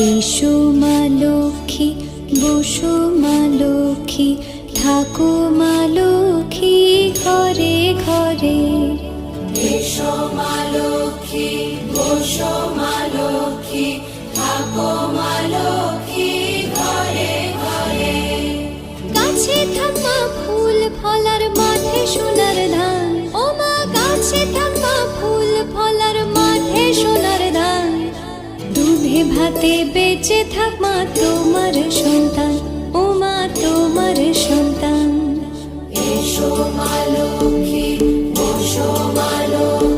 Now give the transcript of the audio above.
এসো মা লক্ষ্মী, বসো মা লক্ষ্মী, থাকো মা লক্ষ্মী ঘরে ঘরে। এসো মা লক্ষ্মী, বসো মা লক্ষ্মী, থাকো মা লক্ষ্মী ঘরে ঘরে। গাছে থাক মা ফুল ফলার, মাঠে সোনার ধান। ও মা গাছে থাক মা ফুল ফলার, মাঠে সোনার ধান। দুধে ভাতে বেঁচে থাক মা তোমার সন্তান, ও মা তোমার সন্তান। এসো মা লক্ষ্মী, বসো মা লক্ষ্মী,